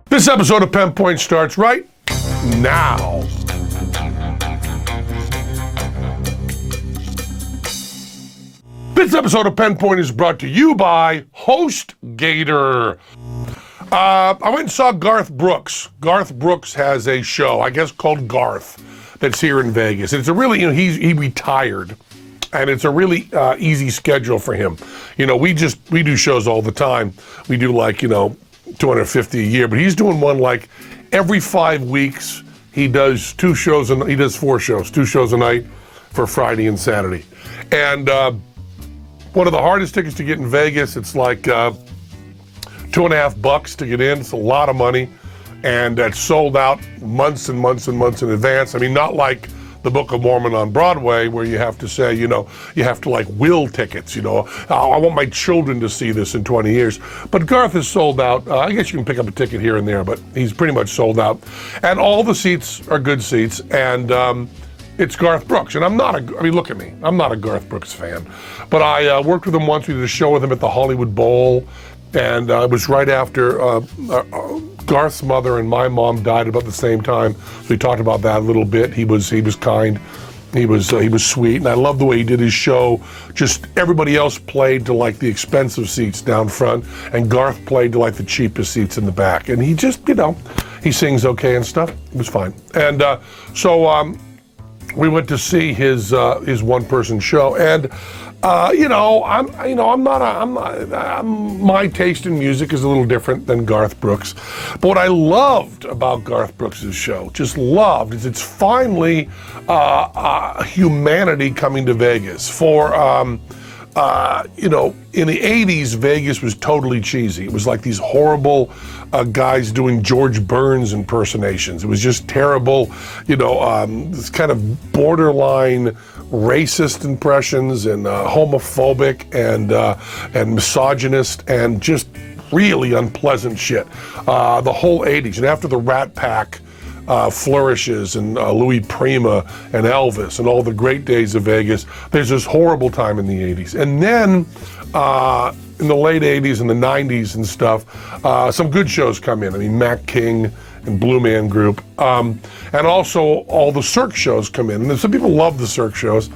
This episode of Penn Point starts right now. This episode of Penn Point is brought to you by HostGator. I went and saw Garth Brooks. Garth Brooks has a show, I guess called Garth, that's here in Vegas. It's a really, he retired, and it's a really easy schedule for him. We do shows all the time. We do 250 a year, but he's doing one like every 5 weeks. He does 2 shows, and he does 4 shows, 2 shows a night for Friday and Saturday. And one of the hardest tickets to get in Vegas. It's like $2.50 to get in. It's a lot of money, and that's sold out months and months and months in advance. I mean, not like the Book of Mormon on Broadway, where you have to say, you have to will tickets, I want my children to see this in 20 years. But Garth is sold out. I guess you can pick up a ticket here and there, but he's pretty much sold out. And all the seats are good seats, and it's Garth Brooks. And look at me. I'm not a Garth Brooks fan. But I worked with him once. We did a show with him at the Hollywood Bowl, and it was right after Garth's mother and my mom died about the same time. So we talked about that a little bit. He was kind. He was sweet, and I love the way he did his show. Just everybody else played to the expensive seats down front, and Garth played to the cheapest seats in the back. And he just, he sings okay and stuff. It was fine. And so we went to see his one-person show, and my taste in music is a little different than Garth Brooks. But what I loved about Garth Brooks' show, is it's finally humanity coming to Vegas. For in the 80s, Vegas was totally cheesy. It was like these horrible guys doing George Burns impersonations. It was just terrible, this kind of borderline racist impressions, and homophobic, and misogynist, and just really unpleasant shit. The whole 80s, and after the Rat Pack flourishes, and Louis Prima and Elvis and all the great days of Vegas, there's this horrible time in the 80s. And then in the late 80s and the 90s and stuff, some good shows come in. I mean, Mac King and Blue Man Group, and also all the Cirque shows come in. And some people love the Cirque shows,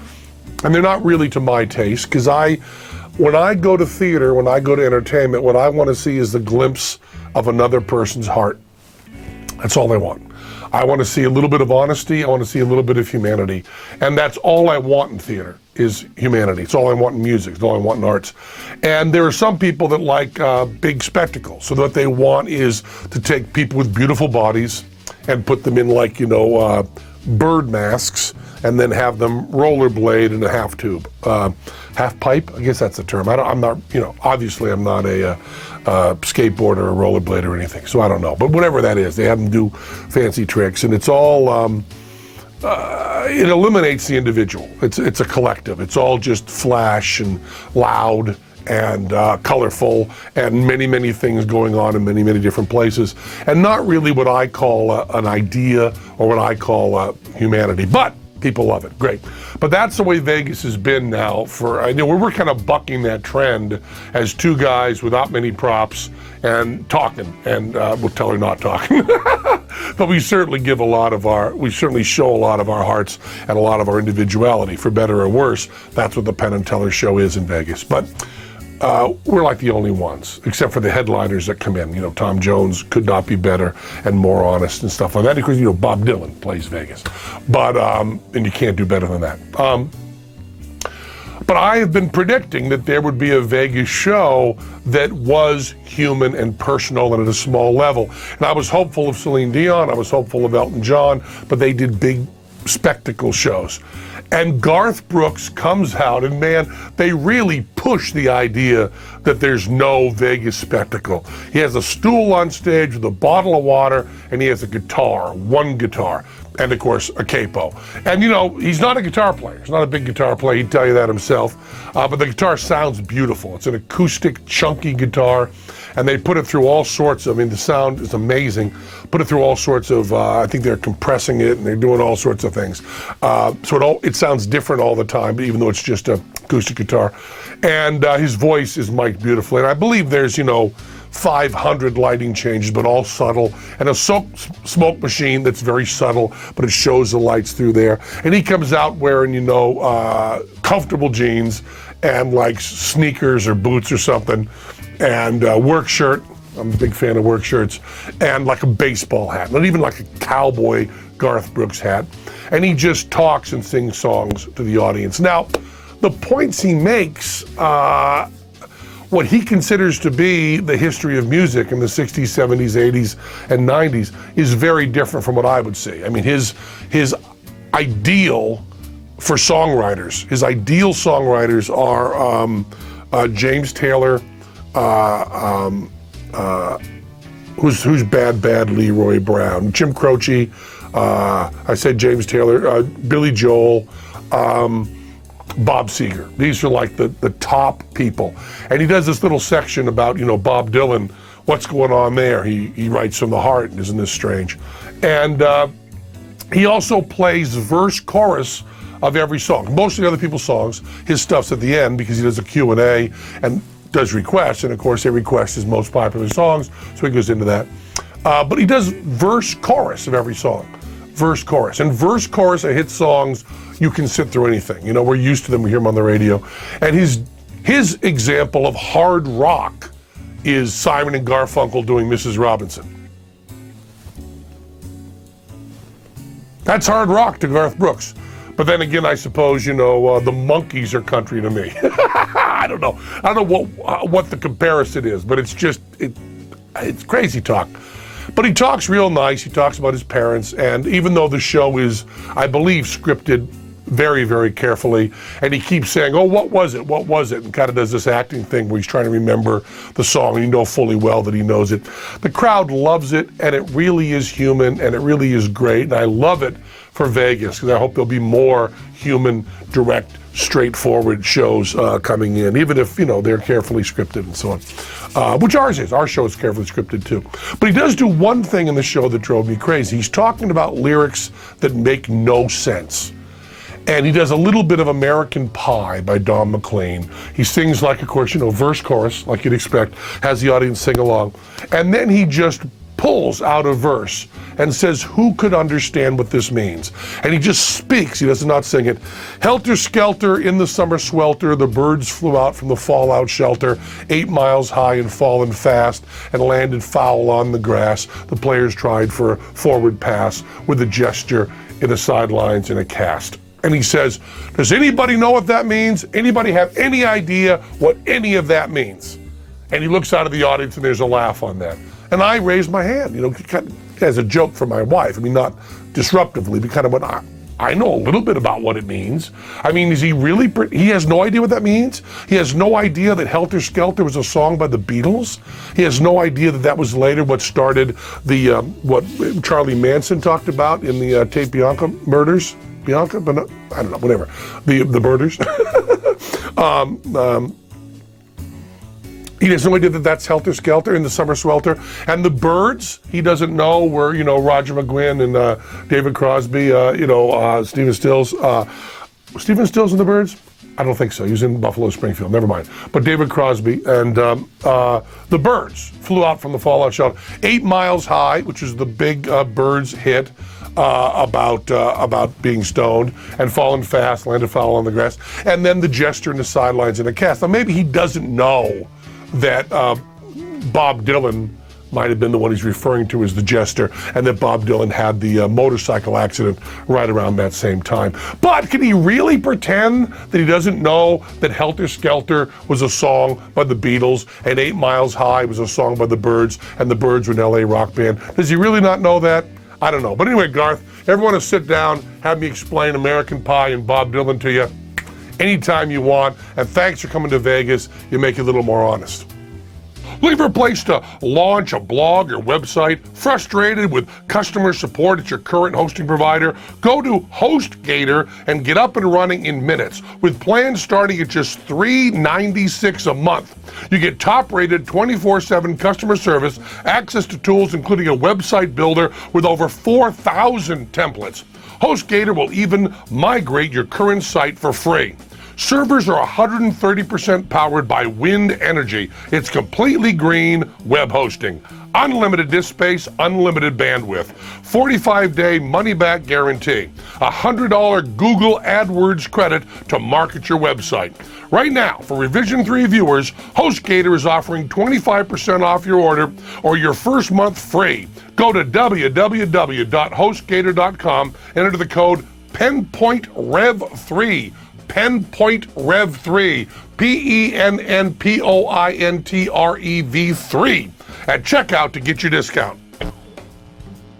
and they're not really to my taste, because when I go to theater, when I go to entertainment, what I want to see is the glimpse of another person's heart. That's all I want. I want to see a little bit of honesty. I want to see a little bit of humanity. And that's all I want in theater, is humanity. It's all I want in music. It's all I want in arts. And there are some people that like big spectacles. So what they want is to take people with beautiful bodies and put them in bird masks, and then have them rollerblade in a half tube. Half pipe, I guess that's the term. I'm not, obviously I'm not a skateboarder or rollerblader or anything, so I don't know. But whatever that is, they have them do fancy tricks, and it's all, it eliminates the individual. It's a collective. It's all just flash and loud and colorful, and many, many things going on in many, many different places, and not really what I call an idea or what I call humanity. But people love it, great. But that's the way Vegas has been now for, we're kind of bucking that trend as 2 guys without many props and talking, and we'll tell her not talking. But we certainly show a lot of our hearts and a lot of our individuality, for better or worse. That's what the Penn and Teller show is in Vegas. But we're like the only ones, except for the headliners that come in. Tom Jones could not be better and more honest and stuff like that. Because, Bob Dylan plays Vegas. But, and you can't do better than that. But I have been predicting that there would be a Vegas show that was human and personal and at a small level. And I was hopeful of Celine Dion, I was hopeful of Elton John, but they did big spectacle shows. And Garth Brooks comes out, and man, they really push the idea that there's no Vegas spectacle. He has a stool on stage with a bottle of water, and he has a guitar, one guitar. and of course a capo. And you know, he's not a guitar player. He's not a big guitar player. He'd tell you that himself. But the guitar sounds beautiful. It's an acoustic, chunky guitar, and they put it through all sorts of, I mean, the sound is amazing. Put it through all sorts of, I think they're compressing it and they're doing all sorts of things. So it sounds different all the time, even though it's just an acoustic guitar. And his voice is mic'd beautifully. And I believe there's, you know, 500 lighting changes, but all subtle, and a smoke machine that's very subtle, but it shows the lights through there. And he comes out wearing, you know, comfortable jeans and like sneakers or boots or something, and a work shirt. I'm a big fan of work shirts, and like a baseball hat, not even like a cowboy Garth Brooks hat. And he just talks and sings songs to the audience. Now, the points he makes, what he considers to be the history of music in the 60s, 70s, 80s, and 90s is very different from what I would see. I mean, his ideal for songwriters, his ideal songwriters are James Taylor, who's Bad Leroy Brown, Jim Croce, I said James Taylor, Billy Joel, Bob Seger. These are like the top people. And he does this little section about, you know, Bob Dylan, what's going on there. He writes from the heart, isn't this strange? And he also plays verse chorus of every song. Most of the other people's songs, his stuff's at the end because he does a Q&A and does requests, and of course every request is most popular songs, so he goes into that. But he does verse chorus of every song. Verse chorus. And verse chorus of hit songs, you can sit through anything. You know, we're used to them, we hear them on the radio. And his example of hard rock is Simon and Garfunkel doing Mrs. Robinson. That's hard rock to Garth Brooks. But then again, I suppose, you know, the Monkees are country to me. I don't know what the comparison is, but it's just, it's crazy talk. But he talks real nice. He talks about his parents, and even though the show is, I believe, scripted very, very carefully, and he keeps saying, oh, what was it? What was it? And kind of does this acting thing where he's trying to remember the song, and you know fully well that he knows it. The crowd loves it, and it really is human, and it really is great, and I love it for Vegas, because I hope there'll be more human, direct, straightforward shows coming in, even if, you know, they're carefully scripted and so on. Which ours is. Our show is carefully scripted too. But he does do one thing in the show that drove me crazy. He's talking about lyrics that make no sense. And he does a little bit of American Pie by Don McLean. He sings like, of course, you know, verse chorus, like you'd expect, has the audience sing along. And then he just pulls out a verse and says, who could understand what this means? And he just speaks, he does not sing it. Helter skelter in the summer swelter, the birds flew out from the fallout shelter, 8 miles high and fallen fast, and landed foul on the grass. The players tried for a forward pass with a gesture in the sidelines in a cast. And he says, does anybody know what that means? Anybody have any idea what any of that means? And he looks out of the audience and there's a laugh on that. And I raised my hand, you know, kind of as a joke for my wife. I mean, not disruptively, but kind of when I know a little bit about what it means. I mean, is he really, he has no idea what that means? He has no idea that Helter Skelter was a song by the Beatles? He has no idea that that was later what started the, what Charlie Manson talked about in the Tate Bianca murders? Bianca? But no, I don't know, whatever. The murders. He has no idea that that's Helter Skelter in the summer swelter. And the birds, he doesn't know were, you know, Roger McGuinn and David Crosby, Stephen Stills. Stephen Stills and the Birds? I don't think so. He was in Buffalo Springfield. Never mind. But David Crosby and the Birds flew out from the fallout shelter. 8 Miles High, which is the big Birds hit about being stoned, and falling fast, landed foul on the grass. And then the gesture in the sidelines in a cast. Now maybe he doesn't know that Bob Dylan might have been the one he's referring to as the jester, and that Bob Dylan had the motorcycle accident right around that same time. But can he really pretend that he doesn't know that Helter Skelter was a song by the Beatles, and 8 Miles High was a song by the Birds, and the Birds were an LA rock band? Does he really not know that? I don't know. But anyway, Garth, everyone will sit down, have me explain American Pie and Bob Dylan to you anytime you want, and thanks for coming to Vegas. You make it a little more honest. Looking for a place to launch a blog or website? Frustrated with customer support at your current hosting provider? Go to HostGator and get up and running in minutes. With plans starting at just $3.96 a month. You get top-rated 24/7 customer service, access to tools including a website builder with over 4,000 templates. HostGator will even migrate your current site for free. Servers are 130% powered by wind energy. It's completely green web hosting. Unlimited disk space, unlimited bandwidth. 45-day money-back guarantee. $100 Google AdWords credit to market your website. Right now, for Revision 3 viewers, HostGator is offering 25% off your order or your first month free. Go to www.hostgator.com and enter the code PennPointRev3. PennPointRev3, PennPointRev3 at checkout to get your discount.